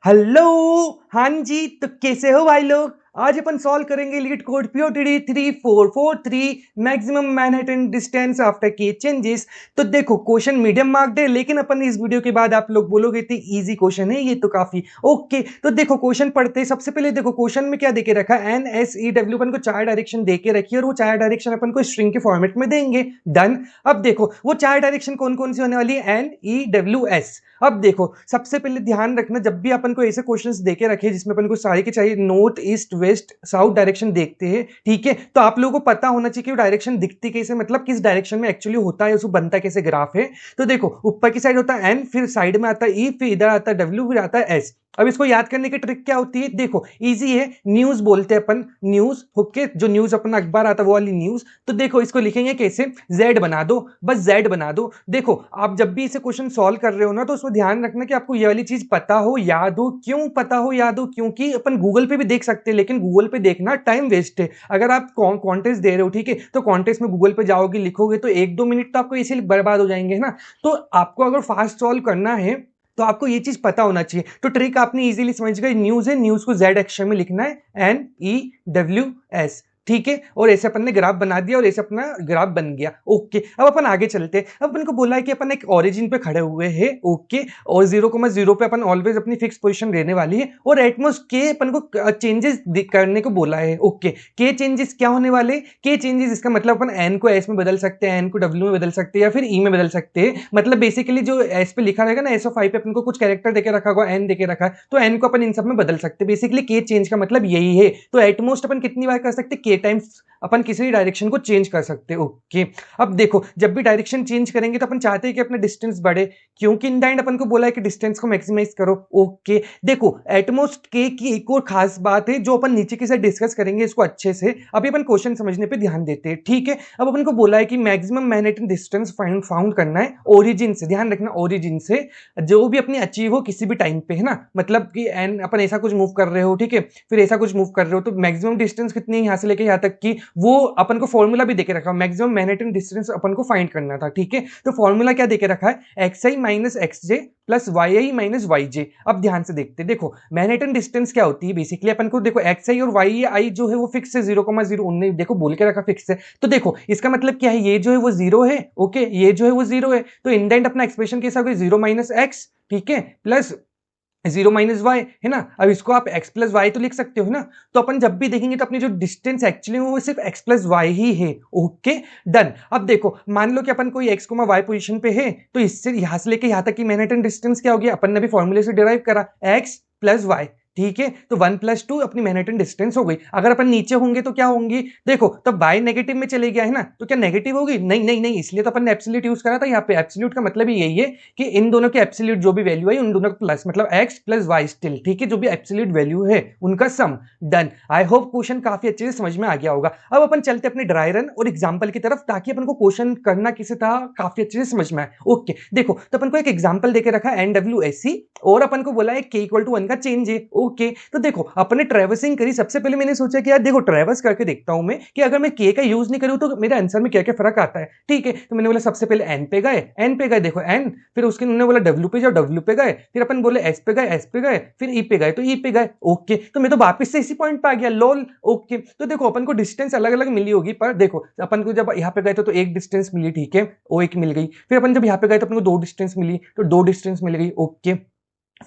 Hello. हाँ जी, तो कैसे हो भाई लोग। आज अपन सॉल्व करेंगे leet code POTD 3443 maximum Manhattan distance after के चेंजेस। तो देखो क्वेश्चन मीडियम मार्क्ड है, लेकिन अपन इस वीडियो के बाद आप लोग बोलोगे इतनी इजी क्वेश्चन है ये तो काफी ओके। तो देखो क्वेश्चन पढ़ते हैं। सबसे पहले देखो क्वेश्चन में क्या देके रखा है, NSEW अपन को चार डायरेक्शन देके रखी है और वो चार डायरेक्शन अपन को स्ट्रिंग के फॉर्मेट में देंगे। डन। अब देखो वो चार डायरेक्शन कौन कौन सी होने वाली है, NEWS। अब देखो सबसे पहले ध्यान रखना, जब भी अपन को ऐसे क्वेश्चंस देके रखे जिसमें अपन को सारे के चाहिए north east west south direction देखते हैं, ठीक है, तो आप लोगों को पता होना चाहिए कि वो डायरेक्शन दिखती कैसे, मतलब किस डायरेक्शन में एक्चुअली होता है, उसको बनता कैसे ग्राफ है। तो देखो ऊपर की साइड होता है एन, फिर साइड में आता है ई, फिर इधर आता है डब्ल्यू, फिर आता है एस। अब इसको याद करने की ट्रिक क्या होती है, देखो इजी है। न्यूज बोलते हैं अपन, न्यूज, ओके, जो न्यूज अपना अखबार आता है वो वाली न्यूज। तो देखो इसको लिखेंगे कैसे, जेड बना दो, बस जेड बना दो। देखो आप जब भी इसे क्वेश्चन सॉल्व कर रहे हो ना, तो उसमें ध्यान रखना कि आपको ये वाली चीज पता हो, याद हो। क्यों पता हो, याद हो, क्योंकि अपन गूगल पे भी देख सकते हैं, लेकिन गूगल पे देखना टाइम वेस्ट है। अगर आप कॉन्टेस्ट दे रहे हो, ठीक है, तो कॉन्टेस्ट में गूगल पे जाओगे, लिखोगे, तो एक दो मिनट तो आपको इसीलिए बर्बाद हो जाएंगे, है ना। तो आपको अगर फास्ट सॉल्व करना है तो आपको ये चीज पता होना चाहिए। तो ट्रिक आपने इजीली समझ गए, न्यूज है, न्यूज को जेड अक्षर में लिखना है, NEWS, ठीक है। और ऐसे अपन ने ग्राफ बना दिया और ऐसे अपना ग्राफ बन गया, ओके। अब अपन आगे चलते हैं। अब अपन को बोला है कि अपन एक ओरिजिन पे खड़े हुए हैं, ओके, और 0,0 पे अपन ऑलवेज अपनी फिक्स पोजीशन रहने वाली है, और एटमोस्ट के अपन को चेंजेस करने को बोला है, ओके। के चेंजेस क्या होने वाले, के चेंजेस इसका मतलब अपन एन को एस में बदल सकते हैं, एन को डब्ल्यू में बदल सकते हैं, या फिर ई में बदल सकते हैं। मतलब बेसिकली जो एस पे लिखा रहेगा ना, SO5 पे अपन को कुछ कैरेक्टर देके रखा होगा, एन देके रखा है, तो एन को अपन इन सब में बदल सकते हैं। बेसिकली के चेंज का मतलब यही है। तो एटमोस्ट अपन कितनी बार कर सकते हैं, के टाइम्स अपन किसी डायरेक्शन को चेंज कर सकते हैं, ओके। अब देखो जब भी डायरेक्शन चेंज करेंगे तो अपन चाहते हैं कि अपना डिस्टेंस बढ़े, क्योंकि इन द एंड अपन को बोला है कि डिस्टेंस को मैक्सिमाइज करो, ओके। देखो एटमोस्ट के की एक और खास बात है जो अपन नीचे की साइड डिस्कस करेंगे इसको अच्छे से। अभी अपन क्वेश्चन समझने पे ध्यान देते हैं, ठीक है। अब अपन को बोला है कि मैक्सिमम मैनहट्टन डिस्टेंस फाउंड करना है ओरिजिन से। ध्यान रखना, ओरिजिन से जो भी अपनी अचीव हो किसी भी टाइम पे, है ना। मतलब कि एन अपन ऐसा कुछ मूव कर रहे हो, ठीक है, फिर ऐसा कुछ मूव कर रहे हो, तो मैक्सिमम डिस्टेंस कितनी है यहाँ से लेके यहाँ तक की, वो अपन को फॉर्मूला भी देके रखा, मैक्सिमम मैनहट्टन डिस्टेंस अपन को फाइंड करना था, ठीक है। तो फॉर्मूला क्या देके रखा है, xi minus xj plus yi minus yj। अब ध्यान से देखते, देखो मैनहट्टन डिस्टेंस क्या होती है, बेसिकली अपन को देखो xi और yi जो है वो फिक्स है, 0,0 उन्होंने देखो बोल के रखा फिक्स है। तो देखो इसका मतलब क्या है, ये जो है वो जीरो है, ओके, ये जो है वो जीरो है। तो इन द एंड अपना एक्सप्रेशन कैसा होगा, 0 माइनस एक्स, ठीक है, प्लस 0 माइनस वाई, है ना। अब इसको आप x प्लस वाई तो लिख सकते हो ना। तो अपन जब भी देखेंगे तो अपनी जो डिस्टेंस एक्चुअली वो सिर्फ x प्लस वाई ही है, ओके। डन। अब देखो मान लो कि अपन कोई x, y पोजीशन पे है, तो इससे यहां से लेके यहां तक की मैनहट्टन डिस्टेंस क्या हो गया, अपन ने भी फॉर्मूले से डिराइव करा, x प्लस वाई, ठीक है। तो 1 प्लस 2 अपनी मैनहट्टन डिस्टेंस हो गई। अगर अपन नीचे होंगे तो क्या होंगी, देखो तब बाय नेगेटिव में चले गया, है ना, तो क्या नेगेटिव होगी, नहीं नहीं नहीं, इसलिए तो अपन ने एब्सोल्यूट यूज करा था। यहाँ पे एब्सोल्यूट का मतलब ही यही है कि इन दोनों के एब्सोल्यूट जो भी वैल्यू है उन दोनों का प्लस, मतलब x प्लस वाई स्टिल, ठीक है, जो भी एब्सोल्यूट वैल्यू है उनका सम। डन। आई होप क्वेश्चन काफी अच्छे से समझ में आ गया होगा। अब अपन चलते अपने ड्राई रन और एग्जाम्पल की तरफ, ताकि अपन को क्वेश्चन करना किसी था काफी अच्छे से समझ में आए, ओके। देखो तो अपन को एक एग्जाम्पल देके रखा है NWSC, और अपन को बोला है k इक्वल टू 1 का चेंज है, ओके। तो देखो अपने ट्रेवर्सिंग करी, सबसे पहले मैंने सोचा कि यार देखो ट्रेवर्स करके देखता हूं मैं कि अगर मैं के का यूज नहीं करूं तो मेरे आंसर में क्या क्या फर्क आता है, ठीक है। तो मैंने बोला सबसे पहले एन पे गए, एन पे गए, देखो एन, फिर उसके उन्होंने बोला डब्ल्यू पे जाओ, डब्ल्यू पे गए, फिर अपन बोले एस पे गए, एस पे गए, फिर ई पे गए, तो ई पे गए, ओके। तो मैं तो वापस से इसी पॉइंट पे आ गया, लोल, ओके। तो देखो अपन को डिस्टेंस अलग अलग मिली होगी, पर देखो अपन को जब यहाँ पे गए तो एक डिस्टेंस मिली, ठीक है, ओ एक मिल गई। फिर अपन जब यहाँ पे गए तो अपन को दो डिस्टेंस मिली, तो दो डिस्टेंस मिल गई, ओके।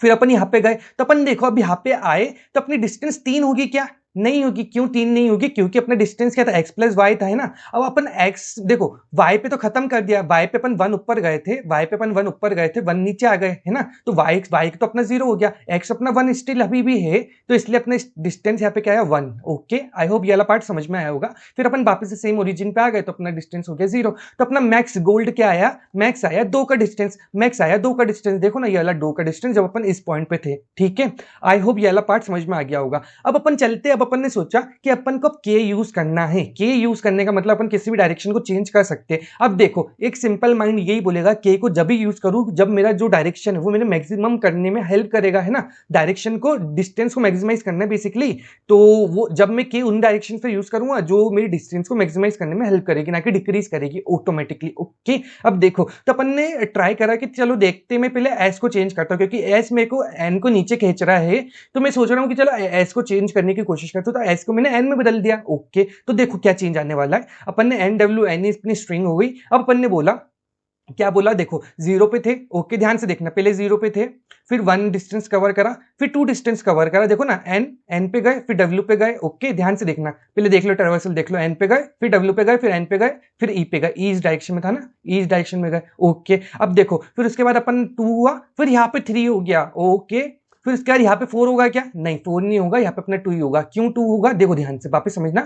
फिर अपन यहां पे गए तो अपन देखो अब यहां पे आए तो अपनी डिस्टेंस 3 होगी क्या, नहीं होगी। क्यों 3 नहीं होगी, क्योंकि अपना डिस्टेंस क्या था, x प्लस वाई था, है ना। अब अपन x देखो y पे तो खत्म कर दिया, y पे अपन 1 ऊपर गए थे, y पे अपन 1 ऊपर गए थे, 1 नीचे आ गए, है ना। तो y तो अपना 0 हो गया, x अपना 1 स्टिल अभी भी है, तो इसलिए अपना डिस्टेंस यहाँ पे क्या है 1, ओके। आई होप ये वाला पार्ट समझ में आया होगा। फिर अपन वापस से सेम ओरिजिन पे आ गए तो अपना डिस्टेंस हो गया 0। तो अपना मैक्स गोल्ड क्या आया, मैक्स आया 2 का डिस्टेंस, मैक्स आया 2 का डिस्टेंस, देखो ना ये वाला 2 का डिस्टेंस जब अपन इस पॉइंट पे थे, ठीक है। आई होप ये वाला पार्ट समझ में आ गया होगा। अब अपन चलते, अब अपन ने सोचा कि अपन को के यूज करना है। के यूज करने का मतलब अपन किसी भी डायरेक्शन को चेंज कर सकते हैं। अब देखो एक सिंपल माइंड यही बोलेगा के को जब भी यूज करूं जब मेरा जो डायरेक्शन है वो मेरे मैक्सिमम करने में हेल्प करेगा, है ना, डायरेक्शन को डिस्टेंस को मैक्सिमाइज करना है बेसिकली। तो वो जब मैं के उन डायरेक्शन पे यूज करूंगा जो मेरी डिस्टेंस को मैक्सिमाइज करने में हेल्प करेगी, ना कि डिक्रीज करेगी ऑटोमेटिकली। ओके, अब देखो तो अपन ने ट्राई करा कि चलो देखते मैं पहले एस को चेंज करता हूं, क्योंकि एस मेरे को एन को नीचे खींच रहा है, तो मैं सोच रहा हूं कि चलो एस को चेंज करने की कोशिश करता हूं। तो एस को मैंने एन में बदल दिया। ओके, तो देखो क्या चेंज आने वाला है। अपन ने एन डब्ल्यू एन अपनी स्ट्रिंग हो गई। अब अपन ने बोला क्या बोला, देखो जीरो पे थे। ओके, ध्यान से देखना, पहले जीरो पे थे, फिर वन डिस्टेंस कवर करा, फिर टू डिस्टेंस कवर करा। देखो ना, एन पे गए, फिर डब्ल्यू पे गए। ओके, ध्यान से देखना, पहले देख लो ट्रावर्सल, देख लो, एन पे गए, फिर डब्ल्यू पे गए, फिर एन पे गए, फिर ई पे गए। ई इस डायरेक्शन में था ना, ई इस डायरेक्शन में गए। ओके, अब देखो फिर उसके बाद अपन टू हुआ, फिर यहाँ पे थ्री हो गया। ओके, फिर उसके बाद यहाँ पे फोर होगा क्या? नहीं, फोर नहीं होगा, यहाँ पे अपना टू ही होगा। क्यों टू होगा? देखो ध्यान से वापस समझना।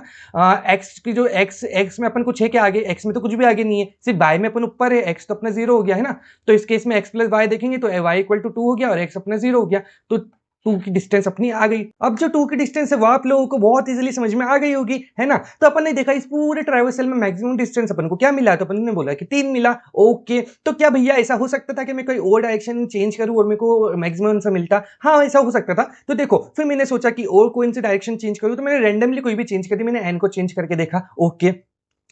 एक्स की जो एक्स में अपन कुछ है क्या आगे? एक्स में तो कुछ भी आगे नहीं है, सिर्फ वाई में अपन ऊपर है। एक्स तो अपना जीरो हो गया, है ना। तो इस केस में एक्स प्लस वाई देखेंगे तो वाई इक्वल टू टू हो गया और एक्स अपना जीरो हो गया। तो टू की डिस्टेंस अपनी आ गई। अब जो टू की डिस्टेंस है वो आप लोगों को बहुत इजीली समझ में आ गई होगी, है ना। तो अपन ने देखा इस पूरे ट्राइवर्सल में मैक्सिमम डिस्टेंस अपन को क्या मिला, तो अपन ने बोला कि 3 मिला। ओके, तो क्या भैया ऐसा हो सकता था कि मैं कोई और डायरेक्शन चेंज करूं और मेरे को मैक्सिमम आंसर मिलता? हाँ, ऐसा हो सकता था। तो देखो फिर मैंने सोचा कि और कोई से डायरेक्शन चेंज करूं, तो मैंने रैंडमली कोई भी चेंज कर दी। मैंने एन को चेंज करके देखा। ओके,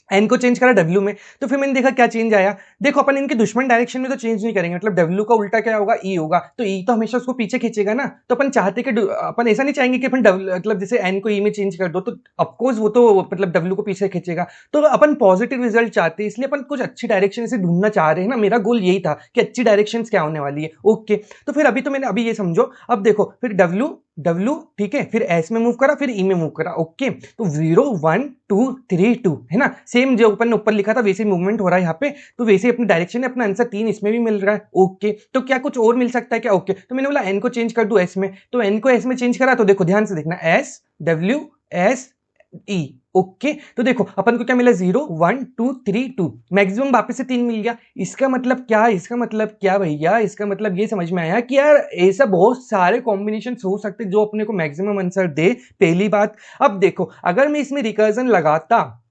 एन को चेंज करा डब्ल्यू में, तो फिर मैंने देखा क्या चेंज आया। देखो अपन इनके दुश्मन डायरेक्शन में तो चेंज नहीं करेंगे, मतलब डब्ल्यू का उल्टा क्या होगा? ई होगा, तो ई तो हमेशा उसको पीछे खींचेगा ना। तो अपन चाहते कि अपन ऐसा नहीं चाहेंगे कि अपन डब्ल्यू मतलब जैसे एन को ई में चेंज कर दो तो ऑफकोर्स वो तो मतलब डब्ल्यू को पीछे खींचेगा। तो अपन पॉजिटिव रिजल्ट चाहते हैं, इसलिए अपन कुछ अच्छी डायरेक्शन से ढूंढना चाह रहे हैं ना। मेरा गोल यही था कि अच्छी डायरेक्शन क्या होने वाली है। ओके, तो फिर अभी तो मैंने अभी ये समझो। अब देखो फिर डब्ल्यू ठीक है, फिर एस में मूव करा, फिर ई में मूव करा। ओके, तो 0 1 2 3 2 है ना, सेम जो अपन ने ऊपर लिखा था वैसे मूवमेंट हो रहा है यहाँ पे। तो वैसे अपनी डायरेक्शन है, अपना आंसर 3 इसमें भी मिल रहा है। ओके, तो क्या कुछ और मिल सकता है क्या? ओके, तो मैंने बोला एन को चेंज कर दो एस में, तो एन को एस में चेंज करा। तो देखो ध्यान से देखना, S W S E. Okay, तो देखो अपन को क्या मिला? 0 1 2 3 2, मैक्सिमम वापस से 3 मिल गया। इसका मतलब क्या? इसका मतलब क्या भैया? इसका मतलब ये समझ में आया कि यार ऐसा बहुत सारे कॉम्बिनेशन हो सकते जो अपने को मैक्सिमम आंसर दे, पहली बात। अब देखो अगर मैं इसमें रिकर्जन लगाता,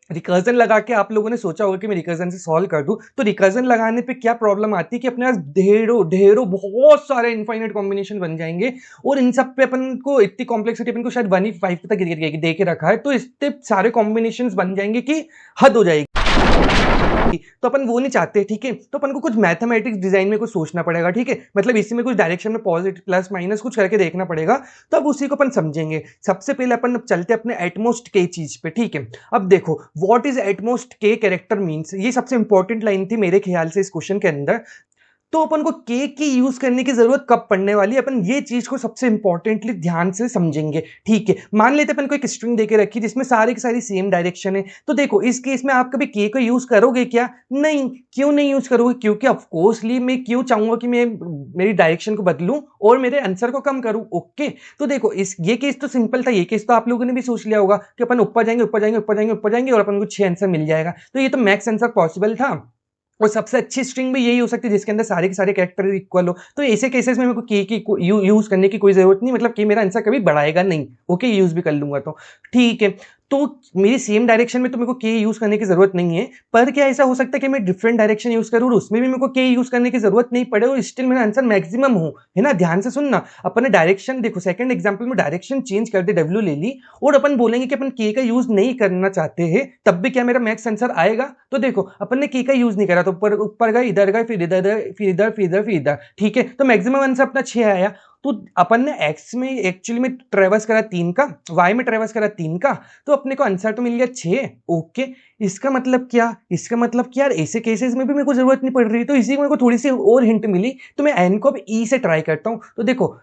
रिकर्जन लगा के आप लोगों ने सोचा होगा कि मैं रिकर्जन से सॉल्व कर दूं, तो रिकर्जन लगाने पे क्या प्रॉब्लम आती है कि अपने पास ढेरों ढेरों बहुत सारे इनफाइनाइट कॉम्बिनेशन बन जाएंगे, और इन सब पे अपन को इतनी कॉम्प्लेक्सिटी अपन को शायद 1/5 तक दे के रखा है, तो इतने सारे कॉम्बिनेशन बन जाएंगे कि हद हो जाएगी। तो अपन वो नहीं चाहते, ठीक है। तो अपन को कुछ मैथमेटिक्स डिजाइन में कुछ सोचना पड़ेगा, ठीक है। मतलब इसी में कुछ डायरेक्शन में पॉजिटिव प्लस माइनस कुछ करके देखना पड़ेगा, तब उसी को अपन समझेंगे। सबसे पहले अपन चलते अपने एटमोस्ट के चीज पे, ठीक है। अब देखो व्हाट इज एटमोस्ट के कैरेक्टर मींस, ये सबसे इंपॉर्टेंट लाइन थी मेरे ख्याल से इस क्वेश्चन के अंदर। तो अपन को के की यूज करने की जरूरत कब पड़ने वाली है, अपन ये चीज को सबसे इंपॉर्टेंटली ध्यान से समझेंगे, ठीक है। मान लेते अपन को एक स्ट्रिंग देके रखी जिसमें सारी की सारी सेम डायरेक्शन है, तो देखो इस केस में आप कभी के को यूज करोगे क्या? नहीं। क्यों नहीं यूज करोगे? क्योंकि ऑफकोर्सली मैं क्यों चाहूंगा कि मैं मेरी डायरेक्शन को बदलूं और मेरे आंसर को कम करूं। ओके, तो देखो इस ये केस तो सिंपल था, ये केस तो आप लोगों ने भी सोच लिया होगा कि अपन ऊपर जाएंगे ऊपर जाएंगे ऊपर जाएंगे ऊपर जाएंगे और अपन को 6 आंसर मिल जाएगा। तो ये तो मैक्स आंसर पॉसिबल था, और सबसे अच्छी स्ट्रिंग भी यही हो सकती है जिसके अंदर सारे के सारे कैरेक्टर इक्वल हो। तो ऐसे केसेस में मेरे को के की यूज करने की कोई जरूरत नहीं, मतलब कि मेरा आंसर कभी बढ़ाएगा नहीं। ओके, यूज भी कर लूंगा तो ठीक है। तो मेरी सेम डायरेक्शन में तो मेरे को के यूज करने की जरूरत नहीं है, पर क्या ऐसा हो सकता है कि मैं डिफरेंट डायरेक्शन यूज करूं और उसमें भी मेरे को के यूज करने की जरूरत नहीं पड़े और स्टिल मेरा आंसर मैक्सिमम हो, है ना। ध्यान से सुनना, अपन ने डायरेक्शन देखो सेकंड एग्जांपल में डायरेक्शन चेंज कर दे, डब्ल्यू ले ली, और अपन बोलेंगे कि अपन के का यूज नहीं करना चाहते हैं, तब भी क्या मेरा मैक्स आंसर आएगा? तो देखो अपन ने के का यूज नहीं करा, तो ऊपर ऊपर गए, इधर गए, फिर इधर फिर इधर फिर इधर फिर इधर, ठीक है। तो मैक्सिमम आंसर अपना 6 आया। तो अपन ने एक्स में एक्चुअली में ट्रेवर्स करा 3 का, वाई में ट्रेवर्स करा 3 का, तो अपने को आंसर तो मिल गया 6। ओके, इसका मतलब क्या? इसका मतलब क्या यार ऐसे केसेस में भी मेरे को जरूरत नहीं पड़ रही, तो इसी को मेरे को थोड़ी सी और हिंट मिली, तो मैं एन को अब ई से ट्राई करता हूं। तो देखो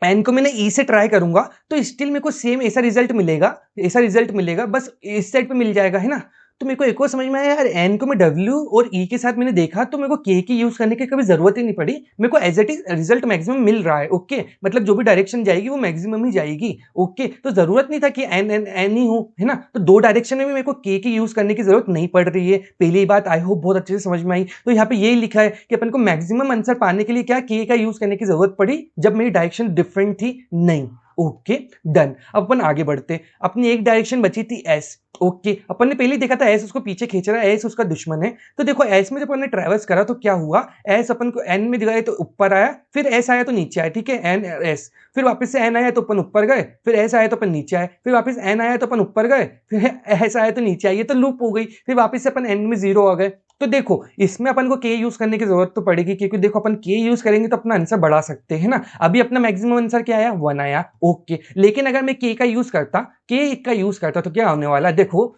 एन को मैंने ई से ट्राई करूंगा तो स्टिल मेरे को सेम ऐसा रिजल्ट मिलेगा, ऐसा रिजल्ट मिलेगा, बस इस साइड पे मिल जाएगा, है ना। तो मेरे को एक और समझ में आया यार, एन को मैं डब्ल्यू और ई के साथ मैंने देखा तो मेरे को के की यूज करने की कभी जरूरत ही नहीं पड़ी, मेरे को as it is result maximum मिल रहा है। ओके, मतलब जो भी डायरेक्शन जाएगी वो मैक्सिमम ही जाएगी। ओके, तो जरूरत नहीं था कि एन एन एन ही हो, है ना। तो दो डायरेक्शन में भी मेरे को के की यूज करने की जरूरत नहीं पड़ रही है, पहली बात आई होप बहुत अच्छे से समझ में आई। तो यहाँ पे यही लिखा है कि अपन को मैक्सिमम आंसर पाने के लिए क्या के का यूज करने की जरूरत पड़ी जब मेरी डायरेक्शन डिफरेंट थी? नहीं। Okay done. अब अपन आगे बढ़ते, अपनी एक डायरेक्शन बची थी एस। ओके अपन ने पहले देखा था एस उसको पीछे खींच रहा है, एस उसका दुश्मन है। तो देखो एस में जब अपन ने ट्रेवर्स करा तो क्या हुआ, एस अपन को एन में गए तो ऊपर आया, फिर एस आया तो नीचे आया, ठीक है, एन एस, फिर वापस से एन आया तो अपन ऊपर गए, फिर एस आया तो अपन नीचे आए, फिर वापस एन आया तो अपन ऊपर गए, फिर एस आया तो नीचे आए, ये तो लूप हो गई। फिर वापस से अपन एन में 0 आ गए। तो देखो इसमें अपन को के यूज करने की जरूरत तो पड़ेगी, क्योंकि देखो अपन के यूज करेंगे तो अपना आंसर बढ़ा सकते हैं ना। अभी अपना मैक्सिमम आंसर क्या आया, 1 आया। ओके लेकिन अगर मैं के का यूज करता, के का यूज करता तो क्या होने वाला, देखो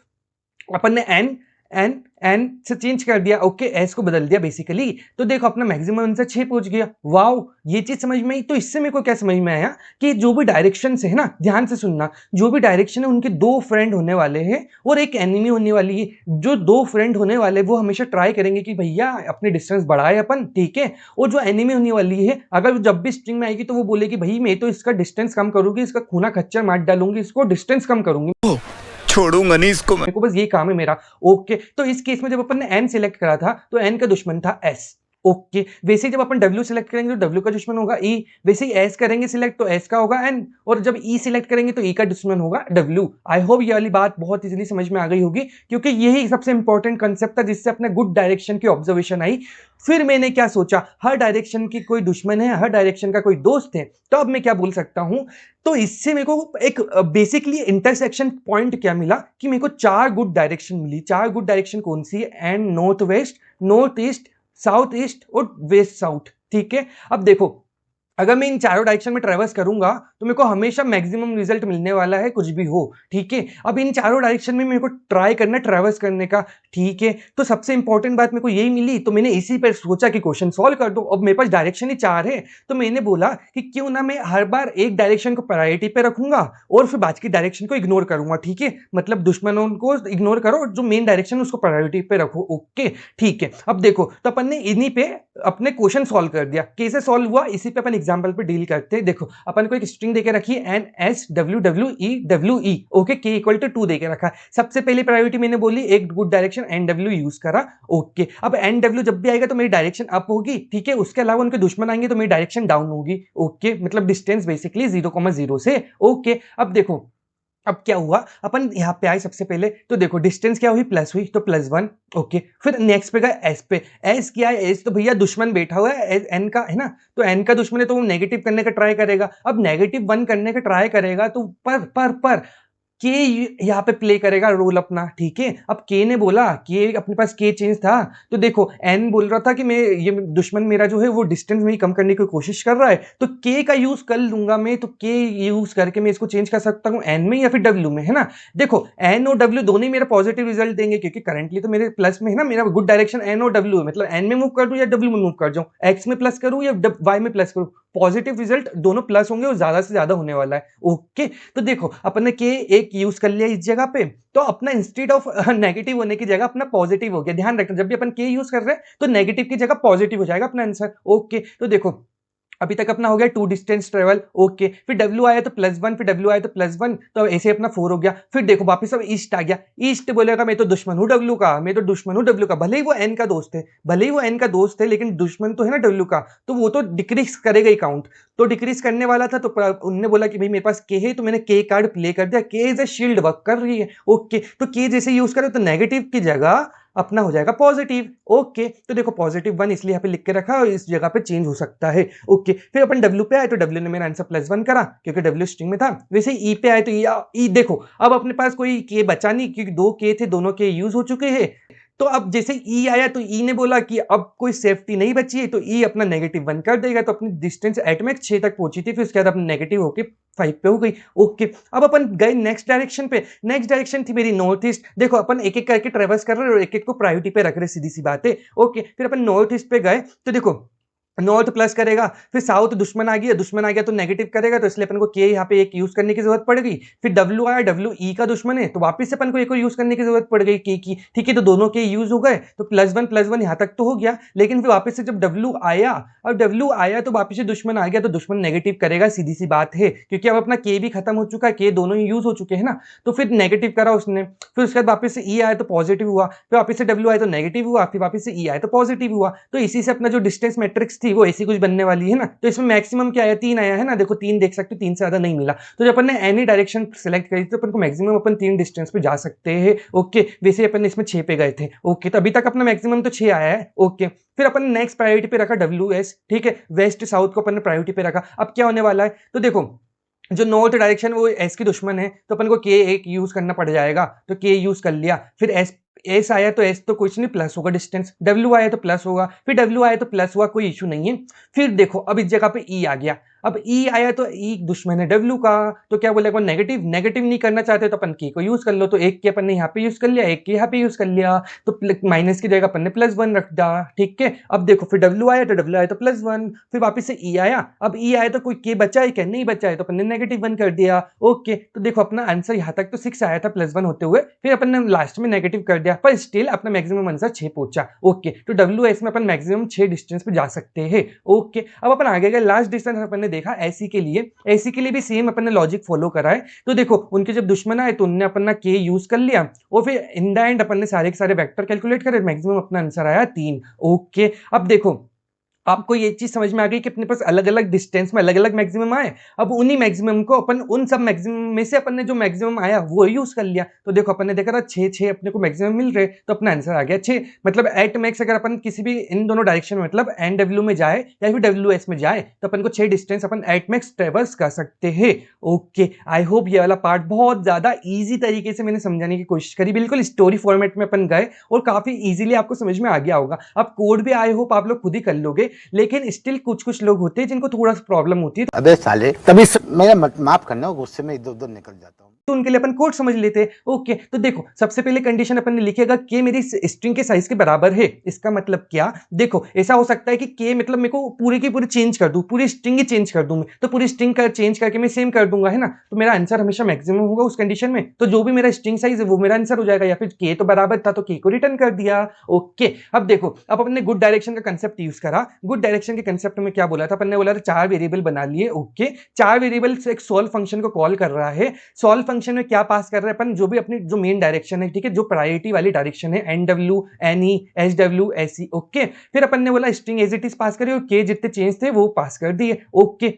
अपन ने एन एन एन से चेंज कर दिया, ओके एस को बदल दिया बेसिकली। तो देखो अपना मैक्सिमम आंसर 6 पहुंच गया। वाओ ये चीज समझ में आई। तो इससे मेरे को क्या समझ में आया कि जो भी डायरेक्शन है ना, ध्यान से सुनना, जो भी डायरेक्शन है उनके 2 फ्रेंड होने वाले हैं और एक एनिमी होने वाली है। जो 2 फ्रेंड होने वाले वो हमेशा ट्राई करेंगे कि भैया अपनी डिस्टेंस बढ़ाए अपन, ठीक है। और जो एनिमी होने वाली है अगर जब भी स्ट्रिंग में आएगी तो वो बोलेगी भाई मैं तो इसका डिस्टेंस कम करूंगी, इसका खूना खच्चर मार डालूंगी, इसको डिस्टेंस कम करूंगी, छोड़ूंगा नहीं इसको, मेरे को बस ये काम है मेरा। ओके तो इस केस में जब अपन ने एन सिलेक्ट करा था तो एन का दुश्मन था एस। ओके वैसे ही जब अपन W सिलेक्ट करेंगे तो W का दुश्मन होगा E, वैसे ही S करेंगे सिलेक्ट तो S का होगा N, और जब E सिलेक्ट करेंगे तो E का दुश्मन होगा W। आई होप ये वाली बात बहुत इजीली समझ में आ गई होगी, क्योंकि यही सबसे इंपॉर्टेंट कंसेप्ट था जिससे अपने गुड डायरेक्शन की ऑब्जर्वेशन आई। फिर मैंने क्या सोचा, हर डायरेक्शन की कोई दुश्मन है, हर डायरेक्शन का कोई दोस्त है, तो अब मैं क्या बोल सकता हूं। तो इससे मेरे को एक बेसिकली इंटरसेक्शन पॉइंट क्या मिला कि मेरे को 4 गुड डायरेक्शन मिली। 4 गुड डायरेक्शन कौन सी है, and north west, north east, south east और वेस्ट साउथ, ठीक है। अब देखो अगर मैं इन चारों डायरेक्शन में ट्रेवर्स करूंगा तो मेरे को हमेशा मैक्सिमम रिजल्ट मिलने वाला है, कुछ भी हो, ठीक है। अब इन चारों डायरेक्शन में मेरे को ट्राई करना ट्रेवर्स करने का, ठीक है। तो सबसे इंपॉर्टेंट बात मेरे को यही मिली, तो मैंने इसी पर सोचा कि क्वेश्चन सॉल्व कर दो। अब मेरे पास डायरेक्शन ही 4 है, तो मैंने बोला कि क्यों ना मैं हर बार एक डायरेक्शन को प्रायोरिटी पे रखूंगा और फिर बाकी डायरेक्शन को इग्नोर करूंगा, ठीक है। मतलब दुश्मनों को इग्नोर करो, जो मेन डायरेक्शन उसको प्रायोरिटी पे रखो, ओके ठीक है। अब देखो तो अपन ने इन्हीं पे अपने क्वेश्चन सॉल्व कर दिया। कैसे सॉल्व हुआ इसी पे अपन एग्जांपल पे डील करते हैं। देखो अपन को एक स्ट्रिंग देके रखी है N S W W E, okay, K equal to 2 देके रखा है। सबसे पहली प्रायोरिटी मैंने बोली एक good direction N W use करा, ओके। अब एन डब्ल्यू जब भी आएगा तो मेरी डायरेक्शन अप होगी, ठीक है। उसके अलावा उनके दुश्मन आएंगे तो मेरी डायरेक्शन डाउन होगी, ओके। मतलब डिस्टेंस बेसिकली 0,0 से, ओके। अब देखो अब क्या हुआ, अपन यहां पे आए सबसे पहले तो देखो डिस्टेंस क्या हुई, प्लस हुई तो +1, ओके। फिर नेक्स्ट पे गए एस पे, एस क्या है, एस तो भैया दुश्मन बैठा हुआ है एन का, है ना। तो एन का दुश्मन है तो वो नेगेटिव करने का ट्राई करेगा। अब -1 करने का ट्राई करेगा तो पर के यहाँ पे प्ले करेगा रोल अपना, ठीक है। अब के ने बोला कि अपने पास के चेंज था, तो देखो एन बोल रहा था कि मैं ये दुश्मन मेरा जो है वो डिस्टेंस में ही कम करने की कोशिश कर रहा है, तो के का यूज कर लूंगा मैं। तो के यूज करके मैं इसको चेंज कर सकता हूँ एन में या फिर डब्ल्यू में, है ना। देखो एन और डब्ल्यू दोनों ही मेरा पॉजिटिव रिजल्ट देंगे, क्योंकि करंटली तो मेरे प्लस में है ना, मेरा गुड डायरेक्शन एन और डब्ल्यू है। मतलब एन में मूव कर दूं या डब्ल्यू में मूव कर जाऊं, एक्स में प्लस करूं या वाई में प्लस करूं, पॉजिटिव रिजल्ट दोनों प्लस होंगे और ज्यादा से ज्यादा होने वाला है, ओके। तो देखो अपन ने के एक यूज कर लिया इस जगह पे, तो अपना इंस्टेड ऑफ नेगेटिव होने की जगह अपना पॉजिटिव हो गया। ध्यान रखना जब भी अपन के यूज कर रहे हैं तो नेगेटिव की जगह पॉजिटिव हो जाएगा अपना आंसर, ओके। तो देखो अभी तक अपना हो गया 2 डिस्टेंस ट्रेवल, ओके। फिर W आया तो +1, फिर W आया तो +1, तो ऐसे अपना 4 हो गया। फिर देखो वापस अब ईस्ट आ गया, ईस्ट बोलेगा मैं तो दुश्मन हूं W का, मैं तो दुश्मन हूं W का। भले ही वो N का दोस्त है, भले ही वो N का दोस्त है, लेकिन दुश्मन तो है ना W का, तो वो तो डिक्रीज करेगा ही काउंट। तो डिक्रीज करने वाला था, तो उनने बोला कि भाई मेरे पास के है, तो मैंने के कार्ड प्ले कर दिया। के इज ए शील्ड वर्क कर रही है, ओके। तो के जैसे यूज करे तो नेगेटिव की जगह अपना हो जाएगा पॉजिटिव, ओके। तो देखो +1 इसलिए यहाँ पे लिख के रखा और इस जगह पे चेंज हो सकता है, ओके। फिर अपन W पे आए तो W ने मेरा आंसर +1 करा, क्योंकि W स्ट्रिंग में था। वैसे E पे आए तो ई देखो अब अपने पास कोई के बचा नहीं, क्योंकि 2 के थे, दोनों के यूज हो चुके हैं। तो अब जैसे ई आया तो ई ने बोला कि अब कोई सेफ्टी नहीं बची है, तो ई अपना -1 कर देगा। तो अपनी डिस्टेंस एटमेक 6 तक पहुंची थी, फिर उसके बाद अपनी नेगेटिव होके 5 पे हो गई, ओके। अब अपन गए नेक्स्ट डायरेक्शन पे। नेक्स्ट डायरेक्शन थी मेरी नॉर्थ ईस्ट। देखो अपन एक एक करके ट्रेवर्स कर रहे हैं और एक एक को प्रायोरिटी पे रख रहे, सीधी सी बात है, ओके। फिर अपन नॉर्थ ईस्ट पे गए तो देखो नॉर्थ प्लस करेगा, फिर साउथ दुश्मन आ गया तो नेगेटिव करेगा, तो इसलिए अपन को के यहाँ पे एक यूज करने की जरूरत पड़ गई। फिर डब्ल्यू आया, डब्ल्यू ई का दुश्मन है, तो वापस से अपन को एक और यूज करने की जरूरत पड़ गई के की, ठीक है। तो दोनों के यूज हो गए, तो +1 यहाँ तक तो हो गया। लेकिन फिर वापस से जब डब्ल्यू आया, और डब्ल्यू आया तो वापस से दुश्मन आ गया, तो दुश्मन नेगेटिव करेगा, सीधी सी बात है, क्योंकि अब अपना के भी खत्म हो चुका है, के दोनों ही यूज हो चुके हैं ना। तो फिर नेगेटिव करा उसने। फिर उसके बाद वापस से ई आया तो पॉजिटिव हुआ, फिर वापस से डब्ल्यू आया तो नेगेटिव हुआ, फिर वापस से ई आया तो पॉजिटिव हुआ। तो इसी से अपना जो डिस्टेंस मैट्रिक्स थी वो ऐसी कुछ बनने वाली है ना, तो इसमें मैक्सिमम क्या आया, 3 आया है ना, देखो 3 देख सकते हो, 3 से ज्यादा नहीं मिला। तो जब अपन ने एनी डायरेक्शन सेलेक्ट करी तो अपन को मैक्सिमम अपन 3 डिस्टेंस पे जा सकते हैं। ओके, वैसे अपन इसमें 6 पे गए थे। ओके, तो अभी तक अपना मैक्सिमम तो 6 आया है। ओके, फिर अपन नेक्स्ट प्रायोरिटी पे रखा WS, ठीक है, वेस्ट साउथ को अपन ने प्रायोरिटी पे रखा। अब क्या होने वाला है, तो देखो जो नॉर्थ डायरेक्शन वो एस की दुश्मन है, तो अपन को के एक यूज करना पड़ जाएगा, तो के यूज कर लिया। फिर एस आया तो एस तो कुछ नहीं, प्लस होगा डिस्टेंस। डब्ल्यू आया तो प्लस होगा, फिर डब्ल्यू आया तो प्लस हुआ, कोई इशू नहीं है। फिर देखो अब इस जगह पे ई आ गया। अब ई आया तो ई दुश्मन है डब्ल्यू का, तो क्या बोलेगा नेगेटिव, नेगेटिव नहीं करना चाहते तो अपन के को यूज कर लो, तो एक के अपन ने यहाँ पे यूज कर लिया, एक के यहाँ पे यूज कर लिया, तो माइनस की जगह अपन ने +1 रख दिया। ठीक है, अब देखो फिर डब्ल्यू आया तो डब्ल्यू आया तो +1, फिर वापस से ई आया। अब ई आया तो कोई के बचा है क्या, नहीं बचा है, तो अपन ने -1 कर दिया। ओके, तो देखो अपना आंसर यहाँ तक तो 6 आया था +1 होते हुए, फिर अपन ने लास्ट में नेगेटिव कर दिया, पर स्टिल अपना मैक्सिमम आंसर 6 पहुंचा। ओके, तो डब्ल्यू एस में अपन मैक्सिमम 6 डिस्टेंस पे जा सकते हैं। ओके, अब अपन आगे गए, लास्ट डिस्टेंस अपन ने देखा एसी के लिए। एसी के लिए भी सेम अपन ने लॉजिक फॉलो करा है। तो देखो उनके जब दुश्मन आए तो उनने अपन ना के यूज कर लिया, और फिर इन द एंड अपन ने सारे के सारे वेक्टर कैलकुलेट करे, मैक्सिमम अपना आंसर आया 3। ओके, अब देखो आपको ये चीज समझ में आ गई कि अपने पास अलग अलग डिस्टेंस में अलग अलग मैक्सिमम आए। अब उन्हीं मैक्सिमम को अपन उन सब मैक्सिमम में से अपन ने जो मैक्सिमम आया वो यूज कर लिया। तो देखो अपन ने देखा था 6 अपने को मैक्सिमम मिल रहे, तो अपना आंसर आ गया 6। मतलब एट मैक्स अगर अपन किसी भी इन दोनों डायरेक्शन में मतलब एन डब्ल्यू में जाए या फिर WS में जाए तो अपन को 6 डिस्टेंस अपन एट मैक्स ट्रेवर्स कर सकते हैं। ओके, आई होप ये वाला पार्ट बहुत ज्यादा ईजी तरीके से मैंने समझाने की कोशिश करी, बिल्कुल स्टोरी फॉर्मेट में अपन गए और काफी ईजिली आपको समझ में आ गया होगा। अब कोड भी आई होप आप लोग खुद ही कर लोगे, लेकिन स्टिल कुछ लोग होते हैं जिनको थोड़ा सा प्रॉब्लम होती है। अबे साले, तभी मेरा माफ करना, गुस्से में इधर उधर निकल जाता हूँ, तो उनके लिए अपन कोड समझ लेते हैं। ओके, तो देखो सबसे पहले कंडीशन अपन ने लिखेगा के मेरी स्ट्रिंग के साइज के बराबर है। इसका मतलब क्या, देखो ऐसा हो सकता है कि के मतलब मेरे को पूरी की पूरी चेंज कर दूं, पूरी स्ट्रिंग ही चेंज कर दूं मैं, तो पूरी स्ट्रिंग का चेंज करके मैं सेम कर दूंगा, है ना, तो मेरा आंसर हमेशा मैक्सिमम होगा उस कंडीशन में। तो जो भी मेरा स्ट्रिंग साइज है वो मेरा आंसर हो जाएगा, या फिर के तो बराबर था तो के को रिटर्न कर दिया। ओके, अब देखो अब अपने गुड डायरेक्शन का कंसेप्ट यूज करा। गुड डायरेक्शन के कंसेप्ट में क्या बोला था अपन ने, बोला था 4 वेरिएबल बना लिए। ओके, 4 वेरिएबल से एक सॉल्व फंक्शन को कॉल कर रहा है। सॉल्व फंक्शन में क्या पास कर रहे हैं अपन, जो भी अपनी जो मेन डायरेक्शन है, ठीक है, जो प्रायोरिटी वाली डायरेक्शन है, NW, NE, SW, SE। Okay, फिर अपन ने बोला string as it is pass करिए और के जितने चेंज थे वो पास कर दिए। ओके,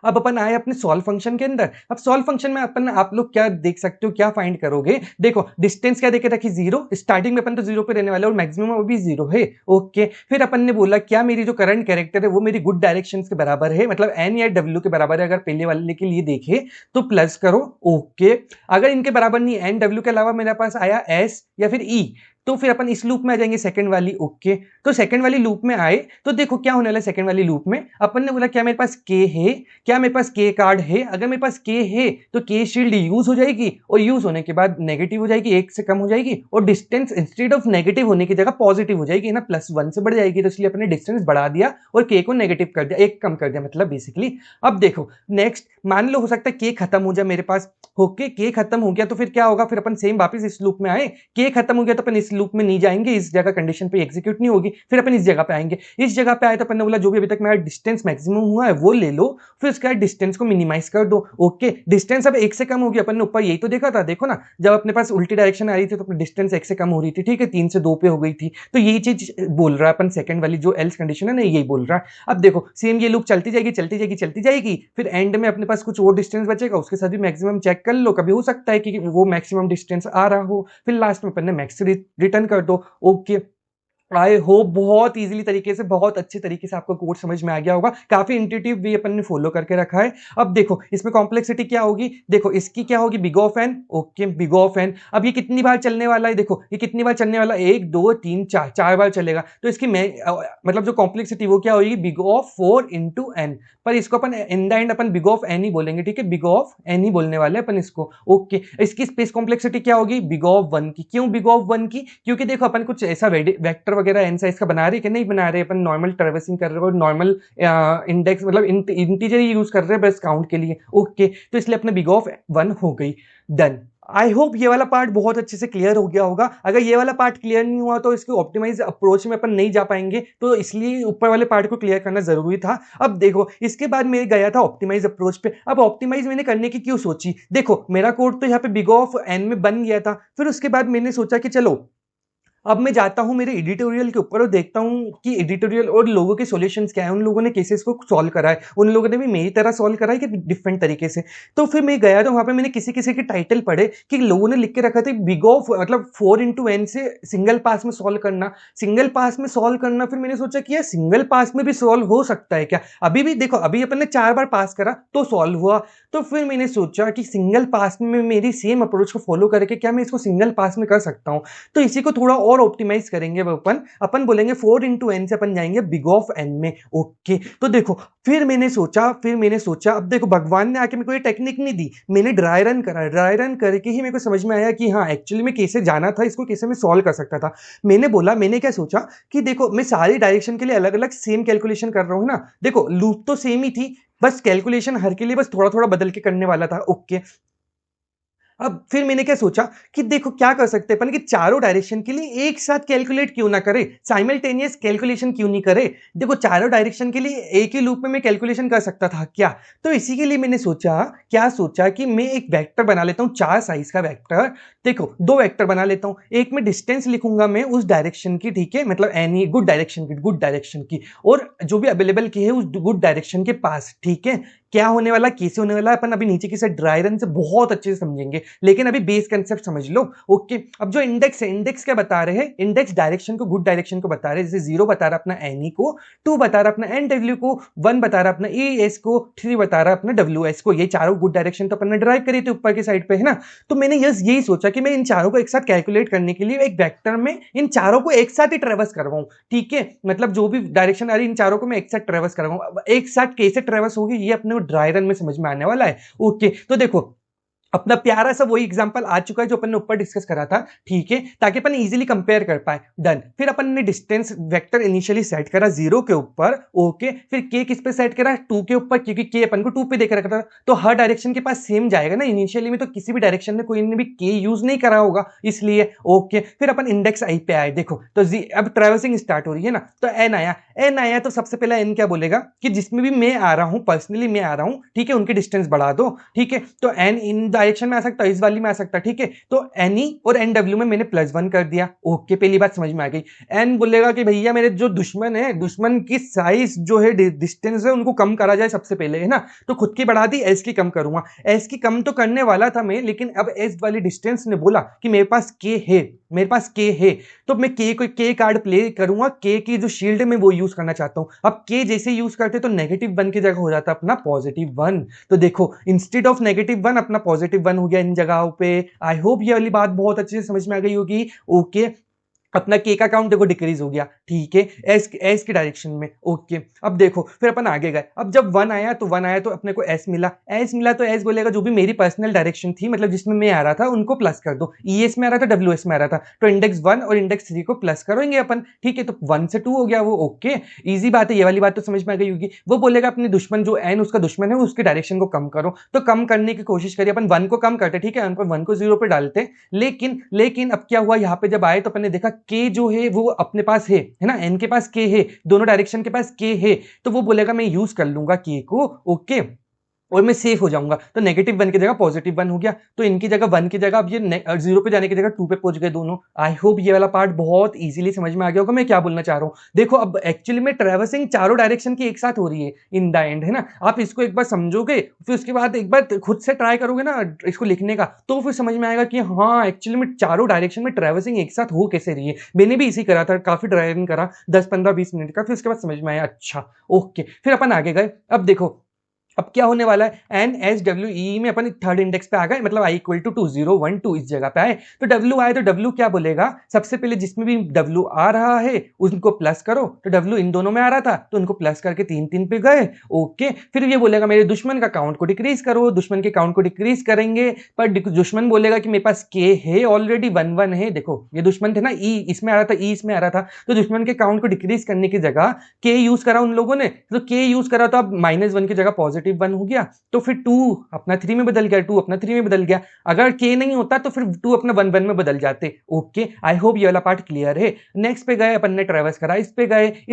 अब अपन आए अपने सॉल्व फंक्शन के अंदर। अब सॉल्व फंक्शन में अपन आप लोग क्या देख सकते हो, क्या फाइंड करोगे, देखो डिस्टेंस क्या देके रखी 0, स्टार्टिंग में अपन तो 0 पे रहने वाला और मैक्सिमम अभी 0 है। ओके, फिर अपन ने बोला क्या मेरी जो करंट कैरेक्टर है वो मेरी गुड डायरेक्शन के बराबर है, मतलब N या W के बराबर है, अगर पहले वाले के लिए देखे तो प्लस करो। ओके, अगर इनके बराबर नहीं, NW के अलावा मेरे पास आया S या फिर E, तो फिर अपन इस लूप में आ जाएंगे सेकंड वाली। ओके, तो सेकंड वाली लूप में आए तो देखो क्या होने वाला है सेकंड वाली लूप में, अपन ने बोला क्या मेरे पास के है, क्या मेरे पास के कार्ड है, अगर मेरे पास के है तो के शील्ड यूज हो जाएगी, और यूज होने के बाद नेगेटिव हो जाएगी, 1 से कम हो जाएगी, और डिस्टेंस इंस्टेड ऑफ नेगेटिव होने की जगह पॉजिटिव हो जाएगी ना, +1 से बढ़ जाएगी, तो इसलिए अपने डिस्टेंस बढ़ा दिया और के को नेगेटिव कर दिया, 1 कम कर दिया मतलब बेसिकली। अब देखो नेक्स्ट, मान लो हो सकता है के खत्म हो जाए मेरे पास। ओके, के खत्म हो गया तो फिर क्या होगा, फिर अपन सेम वापस इस लूप में आए, के खत्म हो गया तो अपन इस लूप में नहीं जाएंगे, इस जगह कंडीशन पे एग्जीक्यूट नहीं होगी, फिर अपन इस जगह पे आएंगे। इस जगह पे आए तो अपन ने बोला जो भी अभी तक मेरा डिस्टेंस मैक्सिमम हुआ है वो ले लो, फिर उसके बाद डिस्टेंस को मिनिमाइज कर दो। ओके, डिस्टेंस अब 1 से कम हो गया, अपन ने ऊपर यही तो देखा था, देखो ना जब अपने पास उल्टी डायरेक्शन आ रही थी तो अपनी डिस्टेंस 1 से कम हो रही थी, ठीक है, 3 से 2 पे हो गई थी, तो यही चीज बोल रहा है अपन सेकंड वाली जो एल्स कंडीशन है ना, यही बोल रहा है। अब देखो सेम ये लूप चलती जाएगी चलती जाएगी चलती जाएगी, फिर एंड में अपने पास कुछ और डिस्टेंस बचेगा, उसके साथ भी मैक्सिमम चेक कर लो, कभी हो सकता है कि वो मैक्सिमम डिस्टेंस आ रहा हो, फिर लास्ट में अपन ने मैक्स रिटर्न कर दो। ओके, आई होप बहुत इजीली तरीके से, बहुत अच्छे तरीके से आपको कोड समझ में आ गया होगा, काफी इंट्यूटिव वे अपन ने फॉलो करके रखा है। अब देखो इसमें कॉम्प्लेक्सिटी क्या होगी, देखो इसकी क्या होगी, big of N. Okay, big of N, अब ये कितनी बार चलने वाला है, देखो ये कितनी बार चलने वाला है, 1 2 3 4, 4 बार चलेगा, तो इसकी मतलब जो कॉम्प्लेक्सिटी वो क्या होगी, बिग ऑफ 4 इंटू एन, पर इसको अपन इन द एंड अपन बिग ऑफ एन ही बोलेंगे, ठीक है, बिग ऑफ एन ही बोलने वाले अपन इसको। ओके, इसकी स्पेस कॉम्प्लेक्सिटी क्या होगी, बिग ऑफ 1 की। क्यों बिग ऑफ 1 की, क्योंकि देखो अपन कुछ ऐसा वेक्टर वगैरह एन साइज का बना रहे कि नहीं बना रहे, अपन नॉर्मल ट्रेवर्सिंग कर रहे हो, नॉर्मल इंडेक्स मतलब इंटीजर ही यूज कर रहे हैं बस काउंट के लिए। ओके, तो इसलिए अपने बिग ऑफ 1 हो गई, डन। आई होप ये वाला पार्ट बहुत अच्छे से क्लियर हो गया होगा। अगर ये वाला पार्ट क्लियर नहीं हुआ तो इसके ऑप्टिमाइज अप्रोच में अपन नहीं जा पाएंगे, तो इसलिए ऊपर वाले पार्ट को क्लियर करना जरूरी था। अब देखो इसके बाद मैं गया था ऑप्टिमाइज अप्रोच पे। अब ऑप्टिमाइज मैंने करने की क्यों सोची, देखो मेरा कोड तो यहाँ पे बिग ऑफ एन में बन गया था, फिर उसके बाद मैंने सोचा कि चलो अब मैं जाता हूँ मेरे एडिटोरियल के ऊपर और देखता हूँ कि एडिटोरियल और लोगों के सॉल्यूशंस क्या है, उन लोगों ने केसेस को सॉल्व करा है, उन लोगों ने भी मेरी तरह सॉल्व करा है कि डिफरेंट तरीके से। तो फिर मैं गया तो वहां पे मैंने किसी किसी के टाइटल पढ़े कि लोगों ने लिख के रखा था बिग ऑफ मतलब 4 into n से सिंगल पास में सॉल्व करना, सिंगल पास में सॉल्व करना। फिर मैंने सोचा कि यार सिंगल पास में भी सॉल्व हो सकता है क्या? अभी भी देखो, अभी अपन ने 4 बार पास करा तो सॉल्व हुआ। तो फिर मैंने सोचा कि सिंगल पास में मेरी सेम अप्रोच को फॉलो करके क्या मैं इसको सिंगल पास में कर सकता हूं। तो इसी को थोड़ा और ऑप्टिमाइज करेंगे अपन अपन बोलेंगे 4 into n से अपन जाएंगे बिग ऑफ n में। ओके, तो देखो फिर मैंने सोचा अब देखो भगवान ने आके मेरे को ये टेक्निक नहीं दी, मैंने ड्राई रन करा, ड्राई रन करके ही मेरे को समझ में आया कि हाँ एक्चुअली में कैसे जाना था, इसको कैसे मैं सॉल्व कर सकता था। मैंने क्या सोचा कि देखो मैं सारी डायरेक्शन के लिए अलग अलग सेम कैलकुलेशन कर रहा हूं ना, देखो लूप तो सेम ही थी, बस कैलकुलेशन हर के लिए बस थोड़ा थोड़ा बदल के करने वाला था। ओके, अब फिर मैंने क्या सोचा कि देखो क्या कर सकते हैं अपन कि चारों डायरेक्शन के लिए एक साथ कैलकुलेट क्यों ना करे, साइमल्टेनियस कैलकुलेशन क्यों नहीं करे। देखो चारों डायरेक्शन के लिए एक ही लूप में मैं कैलकुलेशन कर सकता था क्या। तो इसी के लिए मैंने सोचा कि मैं एक वेक्टर बना लेता हूं, 4 साइज का वेक्टर। देखो 2 वेक्टर बना लेता हूं, एक में डिस्टेंस लिखूंगा मैं उस डायरेक्शन की, ठीक है, मतलब एनी गुड डायरेक्शन की, और जो भी अवेलेबल की है उस गुड डायरेक्शन के पास, ठीक है। क्या होने वाला, कैसे होने वाला, अपन अभी नीचे की साइड ड्राई रन से बहुत अच्छे से समझेंगे, लेकिन अभी बेस कंसेप्ट समझ लो। ओके, अब जो इंडेक्स है, इंडेक्स क्या बता रहे हैं, इंडेक्स डायरेक्शन को, गुड डायरेक्शन को बता रहे हैं। जैसे 0 बता रहा अपना एनी को, 2 बता रहा अपना एन डब्ल्यू को, 1 बता रहा अपना ई एस को, 3 बता रहा अपना डब्ल्यू एस को। ये चारों गुड डायरेक्शन तो अपन ने ड्राइव करी थी ऊपर की साइड पे, है ना। तो मैंने यही सोचा कि मैं इन चारों को एक साथ कैलकुलेट करने के लिए एक वेक्टर में इन चारों को एक साथ ही ट्रेवर्स करवाऊं, ठीक है, मतलब जो भी डायरेक्शन आ रही इन चारों को मैं एक साथ ट्रेवर्स करवाऊं। एक साथ कैसे ट्रेवर्स होगी ये अपने को ड्राई रन में समझ में आने वाला है। ओके, तो देखो अपना प्यारा सा वही एग्जांपल आ चुका है जो अपन ने ऊपर डिस्कस करा था, ठीक है, ताकि अपन इजीली कंपेयर कर पाए। डन। फिर अपन ने डिस्टेंस वेक्टर इनिशियली सेट करा 0 के ऊपर। ओके, फिर के किस पे सेट करा, 2 के ऊपर, क्योंकि के अपन को 2 पे देख रखा था, तो हर डायरेक्शन के पास सेम जाएगा ना इनिशियली में, तो किसी भी डायरेक्शन में कोई ने भी के यूज नहीं करा होगा इसलिए। ओके, फिर अपन इंडेक्स आई पे आए, देखो तो अब ट्रेवर्सिंग स्टार्ट हो रही है ना, तो एन आया तो सबसे पहला एन क्या बोलेगा कि जिसमें भी मैं आ रहा हूं, पर्सनली मैं आ रहा हूं, ठीक है, उनकी डिस्टेंस बढ़ा दो, ठीक है। तो एन इन डायरेक्शन में आ सकता है, इस वाली में आ सकता है, ठीक है। तो एनी और एन डब्ल्यू में मैंने +1 कर दिया। ओके, पहली बात समझ में आ गई। एन बोलेगा कि भैया मेरे जो दुश्मन है, दुश्मन की साइज जो है, डिस्टेंस है, उनको कम करा जाए सबसे पहले, है ना। तो खुद की बढ़ा दी, एस की कम करूंगा। एस की कम तो करने वाला था मैं, लेकिन अब एस वाली डिस्टेंस ने बोला कि मेरे पास के है, तो मैं के कार्ड प्ले करूंगा। के की जो शील्ड है मैं वो यूज करना चाहता हूं। अब के जैसे यूज करते तो -1 की जगह हो जाता अपना +1। तो देखो इंस्टेड ऑफ -1 अपना +1 हो गया इन जगहों पे। आई होप ये वाली बात बहुत अच्छे से समझ में आ गई होगी। ओके, अपना के का काउंट देखो डिक्रीज हो गया, ठीक है, एस की डायरेक्शन में। ओके, अब देखो फिर अपन आगे गए। अब जब 1 आया तो अपने को एस मिला तो एस बोलेगा जो भी मेरी पर्सनल डायरेक्शन थी, मतलब जिसमें मैं आ रहा था, उनको प्लस कर दो। ईएस में आ रहा था, डब्ल्यूएस में आ रहा था, तो इंडेक्स 1 और इंडेक्स 3 को प्लस करेंगे अपन, ठीक है। तो 1 से 2 हो गया वो। ओके, इजी बात है, ये वाली बात तो समझ में आ गई होगी। वो बोलेगा अपने दुश्मन जो एन उसका दुश्मन है, उसके डायरेक्शन को कम करो। तो कम करने की कोशिश करिए, अपन 1 को कम करते, ठीक है, 1 को 0 पे डालते। लेकिन अब क्या हुआ, यहाँ पे जब आए तो अपन ने देखा के जो है वो अपने पास है ना, एन के पास के है, दोनों डायरेक्शन के पास के है, तो वो बोलेगा मैं यूज कर लूंगा के को। ओके, और मैं सेफ हो जाऊंगा। तो -1 की जगह +1 हो गया। तो इनकी जगह 1 की जगह अब ये 0 पे जाने की जगह 2 पे पहुंच गए दोनों। आई होप ये वाला पार्ट बहुत इजीली समझ में आ गया होगा मैं क्या बोलना चाह रहा हूं। देखो अब एक्चुअली में ट्रैवर्सिंग चारों डायरेक्शन की एक साथ हो रही है इन द एंड, है ना। आप इसको एक बार समझोगे, फिर उसके बाद एक बार खुद से ट्राई करोगे ना इसको लिखने का, तो फिर समझ में आएगा कि हाँ एक्चुअली में चारों डायरेक्शन में ट्रैवर्सिंग एक साथ हो कैसे रही है। मैंने भी इसी करा था, काफी ड्राइविंग करा 10-15-20 मिनट का, फिर उसके बाद समझ में आया अच्छा। ओके, फिर अपन आगे गए। अब देखो अब क्या होने वाला है, एन एस डब्ल्यू ई में अपन थर्ड इंडेक्स पे आ गए, मतलब आई इक्वल टू 2 0 1 2 इस जगह पे आए। तो डब्ल्यू आए तो डब्ल्यू क्या बोलेगा, सबसे पहले जिसमें भी डब्ल्यू आ रहा है उनको प्लस करो। तो डब्ल्यू इन दोनों में आ रहा था तो उनको प्लस करके 3 पे गए। ओके, फिर ये बोलेगा मेरे दुश्मन का काउंट को डिक्रीज करो, दुश्मन के काउंट को डिक्रीज करेंगे, पर दुश्मन बोलेगा कि मेरे पास के है ऑलरेडी 1 1 है। देखो ये दुश्मन थे ना, ई इसमें आ रहा था, ई इसमें आ रहा था, तो दुश्मन के काउंट को डिक्रीज करने की जगह के यूज करा उन लोगों ने। तो के यूज करा तो अब -1 की जगह +1 पॉजिटिव 1 हो गया तो फिर 2 अपना 3 में बदल गया, 2 अपना 3 में बदल गया। अगर k नहीं होता तो फिर 2 अपना 1 1 में बदल जाते। ओके, आई होप ये वाला पार्ट क्लियर है। नेक्स्ट पे गए, अपन ने ट्रेवर्स करा, इस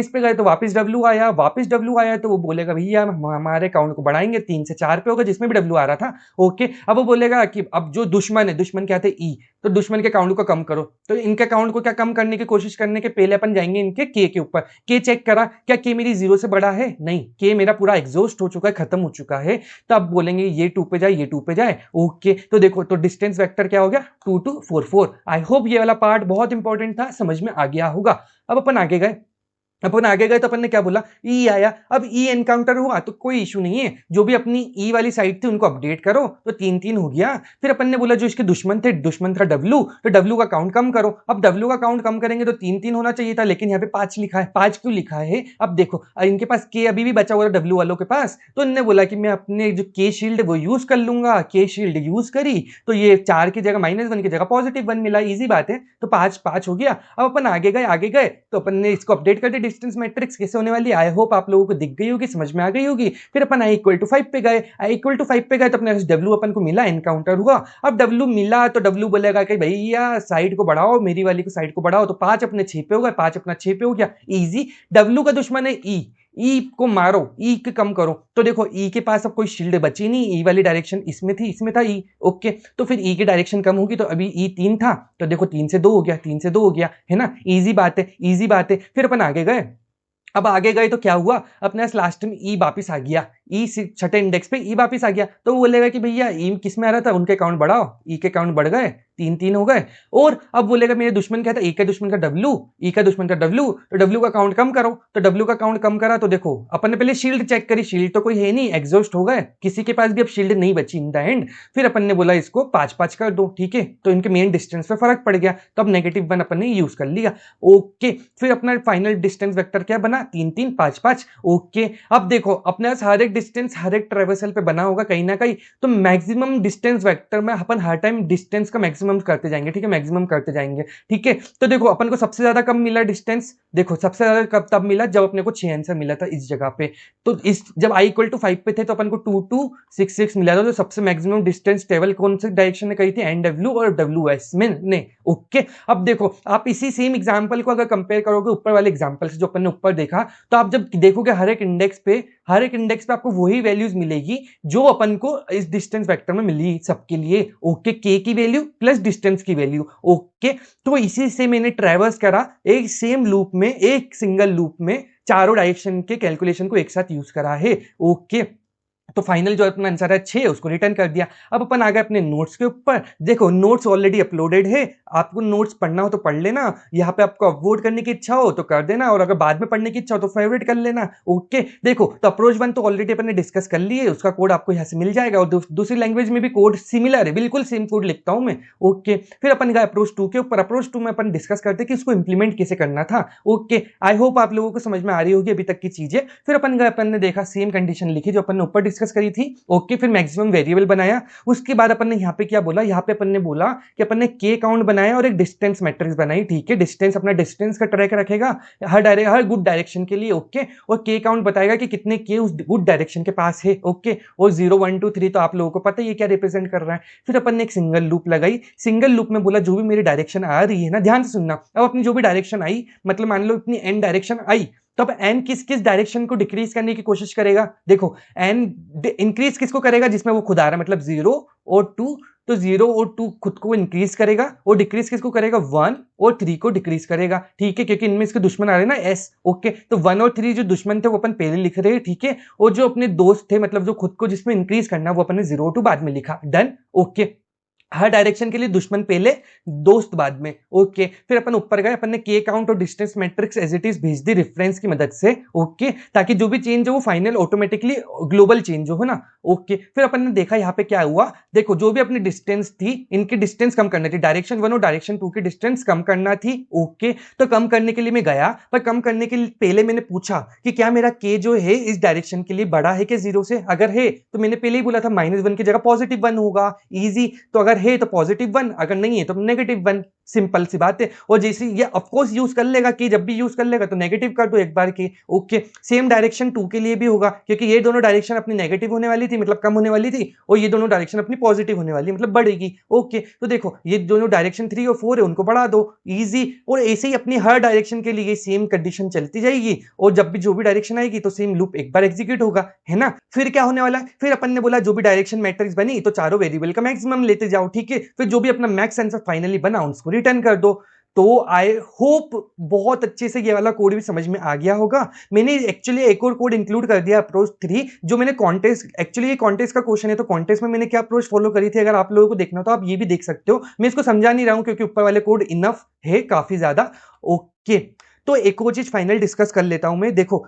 पे गए तो वापस W आया तो वो बोलेगा भैया हम हमारे काउंट को बढ़ाएंगे, 3 से 4 पे होगा जिसमें भी W आ रहा था। ओके, अब वो बोलेगा कि अब जो दुश्मन है, दुश्मन क्या थे E, तो दुश्मन के काउंट को कम करो। तो इनके काउंट को क्या कम करने की कोशिश करने के पहले अपन जाएंगे इनके K के ऊपर। K चेक करा, क्या K मेरी 0 से बड़ा है? नहीं, K मेरा पूरा एग्जॉस्ट हो चुका है, खत्म हो चुका है। तो अब बोलेंगे ये 2 पे जाए, ये 2 पे जाए। ओके, तो देखो तो डिस्टेंस वेक्टर क्या हो गया, 2 2 4 4। आई होप ये वाला पार्ट बहुत इंपॉर्टेंट था, समझ में आ गया होगा। अब अपन आगे गए तो अपन ने क्या बोला, ई आया। अब ई एनकाउंटर हुआ तो कोई इशू नहीं है, जो भी अपनी ई वाली साइड थी उनको अपडेट करो, तो 3 3 हो गया। फिर अपन ने बोला जो इसके दुश्मन थे, दुश्मन था W, तो W का काउंट कम करो। अब W का काउंट कम करेंगे तो 3 3 होना चाहिए था, लेकिन यहाँ पे 5 लिखा है। 5 क्यों लिखा है? अब देखो इनके पास K अभी भी बचा हुआ था W वालों के पास, तो इन्होंने बोला कि मैं अपने जो K शील्ड वो यूज कर लूंगा। K शील्ड यूज करी तो ये 4 की जगह -1 की जगह +1 मिला, इजी बात है। तो 5 5 हो गया। अब अपन आगे गए तो अपन ने इसको अपडेट कर दिया डिस्टेंस मैट्रिक्स कैसे होने वाली है। आई होप आप लोगों को दिख गई होगी, समझ में आ गई होगी। फिर अपन i = 5 पे गए, तो अपने W अपन को मिला, एनकाउंटर हुआ। अब W मिला तो W बोलेगा कि भैया साइड को बढ़ाओ, मेरी वाली को साइड को बढ़ाओ, तो 5 अपने 6 पे हो गए, 5 अपना 6 पे हो गया, इजी। W का दुश्मन है ई को मारो, ई के कम करो। तो देखो ई के पास अब कोई शील्ड बची नहीं, ई वाली डायरेक्शन इसमें थी, इसमें था ई। ओके, तो फिर ई की डायरेक्शन कम होगी, तो अभी ई 3 था तो देखो 3 से 2 हो गया, 3 से 2 हो गया, है ना, इजी बात है। फिर अपन आगे गए। अब आगे गए तो क्या हुआ, अपने पास लास्ट में ई वापिस आ गया, ई छठे इंडेक्स पे ई वापिस आ गया। तो वो बोलेगा कि भैया ई किस में आ रहा था, उनके काउंट बढ़ाओ, ई के काउंट बढ़ गए, 3 3 हो गए। और अब बोलेगा मेरे दुश्मन क्या था, ई का दुश्मन का W, ई का दुश्मन का W, तो W का काउंट कम करो। तो W का काउंट कम करा तो देखो अपन ने पहले शील्ड चेक करी, शील्ड तो कोई है नहीं, एग्जॉस्ट हो गए, किसी के पास भी अब शील्ड नहीं बची इन द एंड। फिर अपन ने बोला इसको 5 5 कर दो, ठीक है, तो इनके मेन डिस्टेंस पे फर्क पड़ गया, तो अब -1 अपन ने यूज कर लिया। ओके, फिर अपना फाइनल डिस्टेंस वेक्टर क्या बना, 3 3 5 5। ओके, अब देखो अपने हर एक डिस्टेंस हर एक ट्रेवर्सल पे बना होगा कहीं ना कहीं, तो मैक्सिमम डिस्टेंस वेक्टर में अपन हर टाइम डिस्टेंस का मैक्सिमम करते जाएंगे, ठीक है, मैक्सिमम करते जाएंगे, ठीक है। तो देखो अपन को सबसे ज्यादा कब मिला डिस्टेंस, देखो सबसे ज्यादा कब तब मिला जब अपने को 6 आंसर मिला था इस जगह पे। तो इस जब i = 5 पे थे तो अपन को 2 2 6 6 मिला था, तो सबसे मैक्सिमम डिस्टेंस ट्रेवल कौन से डायरेक्शन में करी थी, NW और WS में ने। ओके, अब देखो आप इसी सेम एग्जांपल को अगर कंपेयर करोगे ऊपर वाले एग्जांपल से जो अपन ने ऊपर देखा, तो आप जब देखोगे हर एक इंडेक्स पे आपको वही वैल्यूज मिलेगी जो अपन को इस डिस्टेंस वेक्टर में मिली सबके लिए। ओके, K की वैल्यू प्लस डिस्टेंस की वैल्यू। ओके, तो इसी से मैंने ट्रैवर्स करा, एक सेम लूप में, एक सिंगल लूप में चारों डायरेक्शन के कैलकुलेशन को एक साथ यूज करा है। ओके, तो फाइनल जो अपना आंसर है 6, उसको रिटर्न कर दिया। अब अपन आ गए अपने नोट्स के ऊपर। देखो नोट्स ऑलरेडी अपलोडेड है, आपको नोट्स पढ़ना हो तो पढ़ लेना, यहाँ पे आपको अपलोड करने की इच्छा हो तो कर देना, और अगर बाद में पढ़ने की इच्छा हो तो फेवरेट कर लेना। ओके, देखो तो अप्रोच 1 तो ऑलरेडी अपन ने डिस्कस कर ली है, उसका कोड आपको यहाँ से मिल जाएगा, और दूसरी लैंग्वेज में भी कोड सिमिलर है, बिल्कुल सेम कोड लिखता हूं मैं। ओके, फिर अपन गए अप्रोच 2 के ऊपर। अप्रोच 2 में अपन डिस्कस करते कि इसको इंप्लीमेंट कैसे करना था। ओके, आई होप आप लोगों को समझ में आ रही होगी अभी तक की चीजें। फिर अपन गए, अपन ने देखा सेम कंडीशन लिखी जो अपन ने ऊपर डिस्कस करी थी। ओके, फिर मैक्सिमम वेरिएबल बनाया। उसके बाद अपन ने यहाँ पे क्या बोला, यहाँ पे अपन ने बोला कि अपन ने K काउंट बनाया और एक डिस्टेंस मैट्रिक्स बनाई, ठीक है, डिस्टेंस अपना डिस्टेंस का ट्रैक रखेगा हर गुड डायरेक्शन के लिए। ओके, और K काउंट बताएगा कि कितने K उस गुड डायरेक्शन के पास है। ओके, और 0 1 2 3 तो आप लोगों को पता है ये क्या रिप्रेजेंट कर रहा है। फिर अपन ने एक सिंगल लूप लगाई, सिंगल लूप में बोला जो भी मेरी डायरेक्शन आ रही है ना, ध्यान से सुनना, अब अपनी जो भी डायरेक्शन आई, मतलब मान लो इतनी n डायरेक्शन आई, तो अब n किस किस डायरेक्शन को डिक्रीज करने की कोशिश करेगा। देखो n इंक्रीज किसको करेगा, जिसमें वो खुद आ रहा है, मतलब 0 और 2, तो 0 और 2 खुद को इंक्रीज करेगा, और डिक्रीज किसको करेगा, 1 और 3 को डिक्रीज करेगा, ठीक है, क्योंकि इनमें इसके दुश्मन आ रहे हैं ना S। ओके, तो 1 और 3 जो दुश्मन थे वो अपन पहले लिख रहे हैं, ठीक है, और जो अपने दोस्त थे, मतलब जो खुद को जिसमें इंक्रीज करना, वो अपन ने 0 2 बाद में लिखा, डन। ओके, हर डायरेक्शन के लिए दुश्मन पहले, दोस्त बाद में। ओके, फिर अपन ऊपर गए, अपन ने K काउंट और distance matrix as it is भेज दी रेफरेंस की मदद से। ओके, ताकि जो भी चेंज हो वो फाइनल ऑटोमेटिकली ग्लोबल चेंज हो ना। ओके, फिर अपन ने देखा यहाँ पे क्या हुआ, देखो जो भी अपनी डिस्टेंस थी, इनकी डिस्टेंस कम करनी थी, डायरेक्शन 1 और डायरेक्शन 2 की डिस्टेंस कम करना थी। ओके, तो कम करने के लिए मैं गया, पर कम करने के लिए पहले मैंने पूछा कि क्या मेरा K जो है इस डायरेक्शन के लिए बड़ा है कि 0 से, अगर है तो मैंने पहले ही बोला था -1 की जगह +1 होगा, इजी। तो अगर है तो +1, अगर नहीं है तो -1, सिंपल सी बात है। और जैसे ये ऑफकोर्स यूज कर लेगा कि जब भी यूज कर लेगा तो नेगेटिव कर दो एक बार की। ओके, सेम डायरेक्शन 2 के लिए भी होगा, क्योंकि ये दोनों डायरेक्शन अपनी नेगेटिव होने वाली थी मतलब कम होने वाली थी, और ये दोनों डायरेक्शन अपनी पॉजिटिव होने वाली मतलब बढ़ेगी। ओके, तो देखो ये दोनों डायरेक्शन 3 और 4 है उनको बढ़ा दो, इजी। और ऐसे ही अपनी हर डायरेक्शन के लिए सेम कंडीशन चलती जाएगी, और जब भी जो भी डायरेक्शन आएगी तो सेम लूप एक बार एग्जीक्यूट होगा, है ना। फिर क्या होने वाला है, फिर अपन ने बोला जो भी डायरेक्शन मैट्रिक्स बनी तो चारों वेरिएबल का मैक्सिमम लेते जाओ, ठीक है। फिर जो भी अपना मैक्स आंसर फाइनली बना उसको रिटर्न कर दो। तो आई होप बहुत अच्छे से ये वाला कोड भी समझ में आ गया होगा। मैंने एक्चुअली एक और कोड इंक्लूड कर दिया अप्रोच 3, जो मैंने कॉन्टेस्ट, एक्चुअली ये कॉन्टेस्ट का क्वेश्चन है तो कॉन्टेस्ट में मैंने क्या अप्रोच फॉलो करी थी, अगर आप लोगों को देखना तो आप ये भी देख सकते हो। मैं इसको समझा नहीं रहा हूं क्योंकि ऊपर वाले कोड इनफ है काफी ज्यादा। ओके, तो एक और चीज फाइनल डिस्कस कर लेता हूं मैं। देखो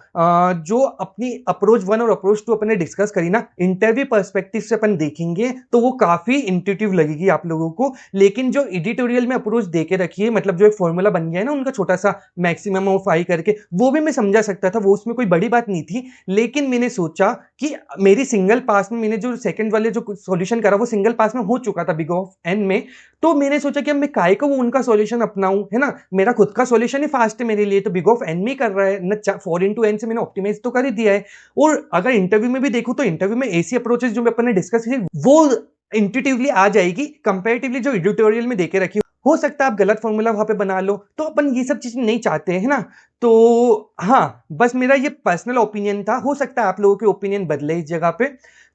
जो अपनी अप्रोच 1 और अप्रोच 2 अपन ने डिस्कस करी ना, इंटरव्यू पर्सपेक्टिव से अपन देखेंगे तो वो काफी इंट्यूटिव लगेगी आप लोगों को। लेकिन जो एडिटोरियल में अप्रोच देके रखी है, मतलब जो एक फॉर्मूला बन गया है ना उनका छोटा सा मैक्सिमम ऑफ आई करके, वो भी मैं समझा सकता था, वो उसमें कोई बड़ी बात नहीं थी। लेकिन मैंने सोचा कि मेरी सिंगल पास में मैंने जो सेकंड वाले जो सॉल्यूशन करा वो सिंगल पास में हो चुका था बिग ऑफ एन में, तो मैंने सोचा कि अब मैं काय को वो उनका सॉल्यूशन अपनाऊं, है ना। मेरा खुद का सॉल्यूशन ही फास्ट है मेरे लिए, तो बिग ऑफ एन में कर रहा है ना, 4 into n से मैंने ऑप्टिमाइज तो कर ही दिया है। और अगर इंटरव्यू में भी देखूं तो इंटरव्यू में ऐसी अप्रोचेस जो अपन ने डिस्कस की वो इंट्यूटिवली आ जाएगी कंपैरेटिवली जो एडिटोरियल में देके रखी। हो सकता है आप गलत फॉर्मूला वहां पे बना लो, तो अपन ये सब चीजें नहीं चाहते हैं ना। तो हाँ, बस मेरा ये पर्सनल ओपिनियन था, हो सकता है आप लोगों के ओपिनियन बदले इस जगह पे।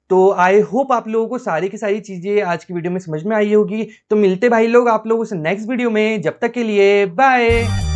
तो आई होप आप लोगों को सारी की सारी चीजें आज की वीडियो में समझ में आई होगी। तो मिलते भाई लोग आप लोगों से नेक्स्ट वीडियो में, जब तक के लिए बाय।